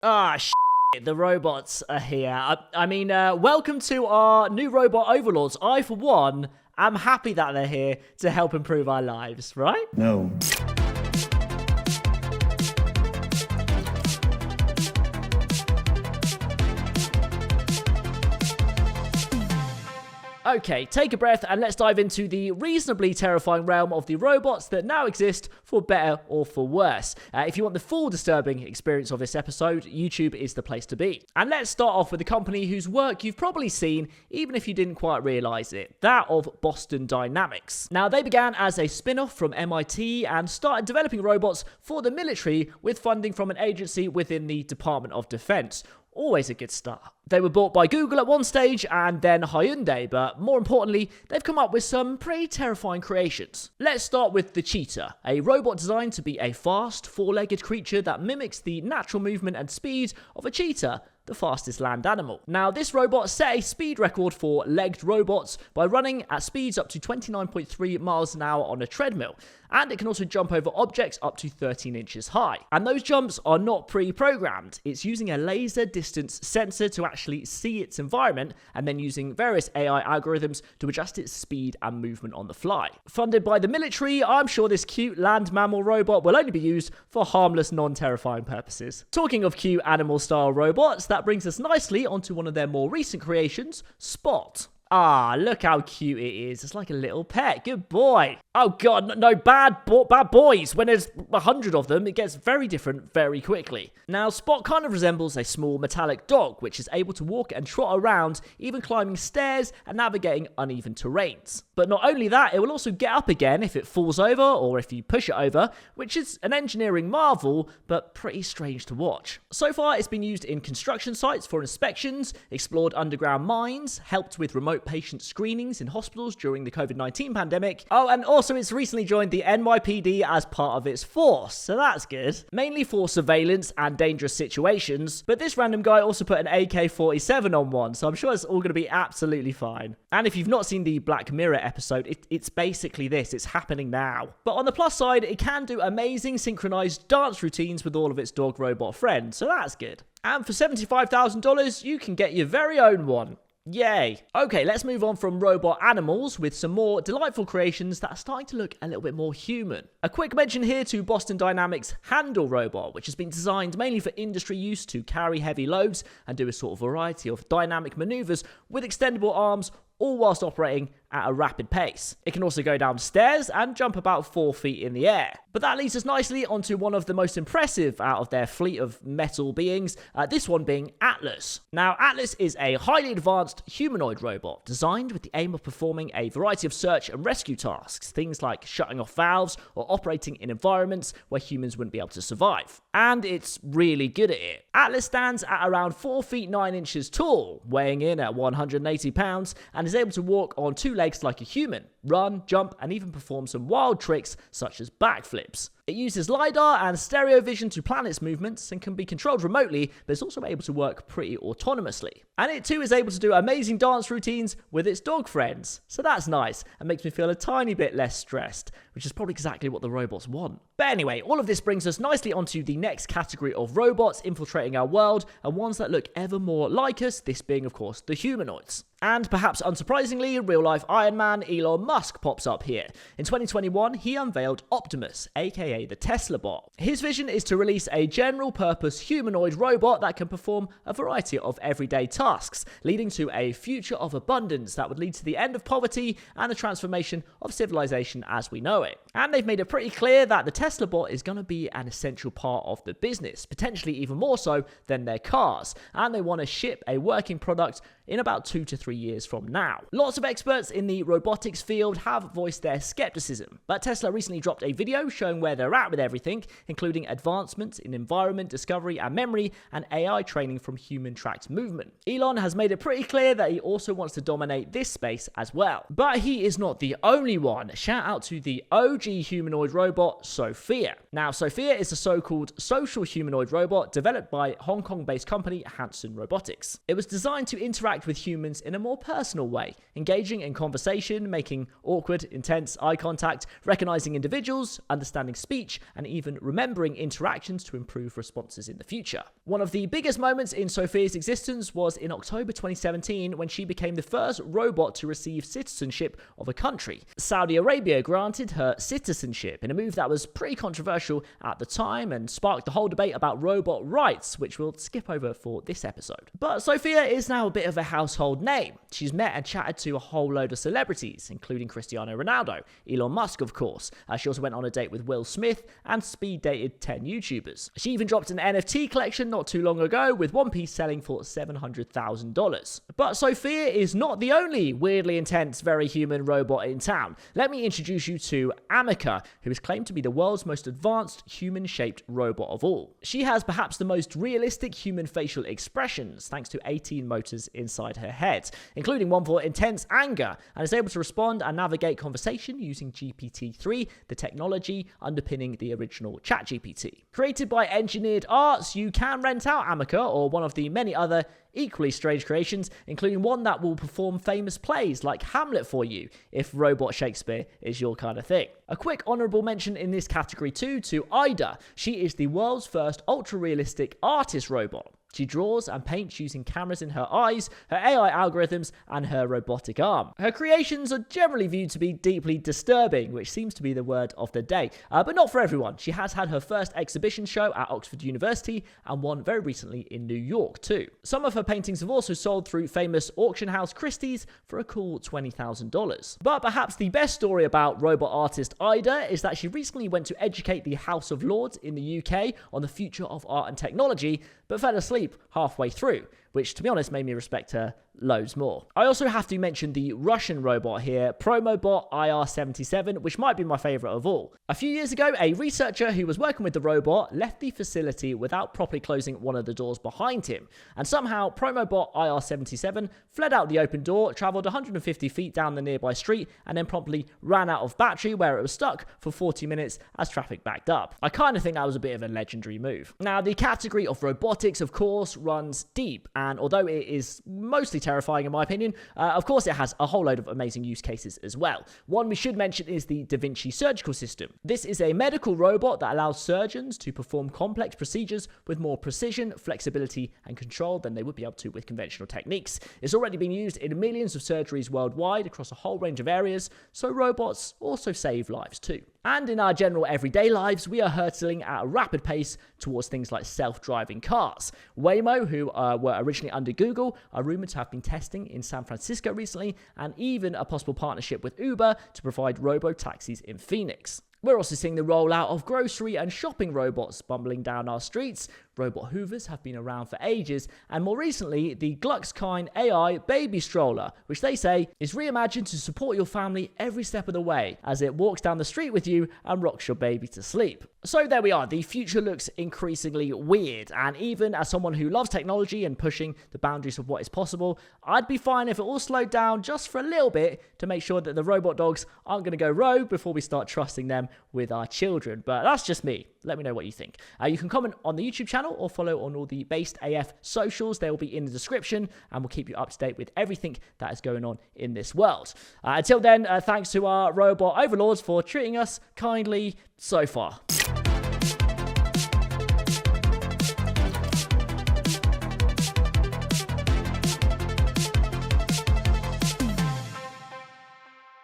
Ah, the robots are here. Welcome to our new robot overlords. I, for one, am happy that they're here to help improve our lives, right? No. Okay, take a breath and let's dive into the reasonably terrifying realm of the robots that now exist, for better or for worse. If you want the full disturbing experience of this episode, YouTube is the place to be. And let's start off with a company whose work you've probably seen, even if you didn't quite realize it, that of Boston Dynamics. Now, they began as a spin-off from MIT and started developing robots for the military with funding from an agency within the Department of Defense. Always a good start. They were bought by Google at one stage and then Hyundai, but more importantly, they've come up with some pretty terrifying creations. Let's start with the Cheetah, a robot designed to be a fast, four-legged creature that mimics the natural movement and speed of a cheetah, the fastest land animal. Now, this robot set a speed record for legged robots by running at speeds up to 29.3 miles an hour on a treadmill, and it can also jump over objects up to 13 inches high. And those jumps are not pre-programmed. It's using a laser distance sensor to actually see its environment, and then using various AI algorithms to adjust its speed and movement on the fly. Funded by the military, I'm sure this cute land mammal robot will only be used for harmless, non-terrifying purposes. Talking of cute animal-style robots, that brings us nicely onto one of their more recent creations, Spot. Ah, look how cute it is. It's like a little pet. Good boy. Oh god, no, bad boys. When there's 100 of them, it gets very different very quickly. Now, Spot kind of resembles a small metallic dog, which is able to walk and trot around, even climbing stairs and navigating uneven terrains. But not only that, it will also get up again if it falls over or if you push it over, which is an engineering marvel, but pretty strange to watch. So far, it's been used in construction sites for inspections, explored underground mines, helped with remote patient screenings in hospitals during the COVID-19 pandemic. Oh, and also it's recently joined the NYPD as part of its force, so that's good. Mainly for surveillance and dangerous situations, but this random guy also put an AK-47 on one, so I'm sure it's all going to be absolutely fine. And if you've not seen the Black Mirror episode, it's basically this. It's happening now. But on the plus side, it can do amazing synchronized dance routines with all of its dog robot friends, so that's good. And for $75,000, you can get your very own one. Yay. Okay, let's move on from robot animals with some more delightful creations that are starting to look a little bit more human. A quick mention here to Boston Dynamics' Handle robot, which has been designed mainly for industry use to carry heavy loads and do a sort of variety of dynamic maneuvers with extendable arms, all whilst operating at a rapid pace. It can also go down stairs and jump about 4 feet in the air. But that leads us nicely onto one of the most impressive out of their fleet of metal beings, this one being Atlas. Now, Atlas is a highly advanced humanoid robot designed with the aim of performing a variety of search and rescue tasks, things like shutting off valves or operating in environments where humans wouldn't be able to survive. And it's really good at it. Atlas stands at around 4 feet 9 inches tall, weighing in at 180 pounds, and is able to walk on 2 legs like a human, run, jump, and even perform some wild tricks such as backflips. It uses LiDAR and stereo vision to plan its movements and can be controlled remotely, but it's also able to work pretty autonomously. And it too is able to do amazing dance routines with its dog friends. So that's nice and makes me feel a tiny bit less stressed, which is probably exactly what the robots want. But anyway, all of this brings us nicely onto the next category of robots infiltrating our world, and ones that look ever more like us, this being of course the humanoids. And perhaps unsurprisingly, real-life Iron Man Elon Musk pops up here. In 2021, he unveiled Optimus, aka the Tesla bot. His vision is to release a general-purpose humanoid robot that can perform a variety of everyday tasks, leading to a future of abundance that would lead to the end of poverty and the transformation of civilization as we know it. And they've made it pretty clear that the Tesla bot is going to be an essential part of the business, potentially even more so than their cars, and they want to ship a working product in about 2 to 3 years from now. Lots of experts in the robotics field have voiced their skepticism, but Tesla recently dropped a video showing where they're at with everything, including advancements in environment discovery and memory, and AI training from human-tracked movement. Elon has made it pretty clear that he also wants to dominate this space as well. But he is not the only one. Shout out to the OG humanoid robot, Sophia. Now, Sophia is a so-called social humanoid robot developed by Hong Kong-based company Hanson Robotics. It was designed to interact with humans in a more personal way, engaging in conversation, making awkward, intense eye contact, recognizing individuals, understanding speech and even remembering interactions to improve responses in the future. One of the biggest moments in Sophia's existence was in October 2017 when she became the first robot to receive citizenship of a country. Saudi Arabia granted her citizenship in a move that was pretty controversial at the time and sparked the whole debate about robot rights, which we'll skip over for this episode. But Sophia is now a bit of a household name. She's met and chatted to a whole load of celebrities, including Cristiano Ronaldo, Elon Musk of course. She also went on a date with Will Smith and speed dated 10 YouTubers. She even dropped an NFT collection not too long ago, with one piece selling for $700,000. But Sophia is not the only weirdly intense, very human robot in town. Let me introduce you to Ameca, who is claimed to be the world's most advanced human-shaped robot of all. She has perhaps the most realistic human facial expressions, thanks to 18 motors inside her head, including one for intense anger, and is able to respond and navigate conversation using GPT-3, the technology underpinning the original ChatGPT. Created by Engineered Arts, you can rent out Ameca or one of the many other equally strange creations, including one that will perform famous plays like Hamlet for you, if robot Shakespeare is your kind of thing. A quick honourable mention in this category too to Ida. She is the world's first ultra-realistic artist robot. She draws and paints using cameras in her eyes, her AI algorithms, and her robotic arm. Her creations are generally viewed to be deeply disturbing, which seems to be the word of the day. But not for everyone. She has had her first exhibition show at Oxford University and one very recently in New York too. Some of her paintings have also sold through famous auction house Christie's for a cool $20,000. But perhaps the best story about robot artist Ida is that she recently went to educate the House of Lords in the UK on the future of art and technology, but fell asleep halfway through, which to be honest made me respect her loads more. I also have to mention the Russian robot here, Promobot IR-77, which might be my favourite of all. A few years ago, a researcher who was working with the robot left the facility without properly closing one of the doors behind him, and somehow Promobot IR-77 fled out the open door, travelled 150 feet down the nearby street, and then promptly ran out of battery where it was stuck for 40 minutes as traffic backed up. I kind of think that was a bit of a legendary move. Now, the category of robotics, of course, runs deep, and although it is mostly terrifying in my opinion, of course it has a whole load of amazing use cases as well. One we should mention is the Da Vinci surgical system. This is a medical robot that allows surgeons to perform complex procedures with more precision, flexibility, and control than they would be able to with conventional techniques. It's already been used in millions of surgeries worldwide across a whole range of areas, so robots also save lives too. And in our general everyday lives, we are hurtling at a rapid pace towards things like self-driving cars. Waymo, who were originally under Google, are rumored to have been testing in San Francisco recently, and even a possible partnership with Uber to provide robo-taxis in Phoenix. We're also seeing the rollout of grocery and shopping robots bumbling down our streets. Robot hoovers have been around for ages, and more recently, the Gluckskind AI baby stroller, which they say is reimagined to support your family every step of the way as it walks down the street with you and rocks your baby to sleep. So there we are, the future looks increasingly weird, and even as someone who loves technology and pushing the boundaries of what is possible, I'd be fine if it all slowed down just for a little bit to make sure that the robot dogs aren't going to go rogue before we start trusting them with our children. But that's just me. Let me know what you think. You can comment on the YouTube channel or follow on all the BasedAF socials. They will be in the description, and we'll keep you up to date with everything that is going on in this world. Until then, thanks to our robot overlords for treating us kindly so far.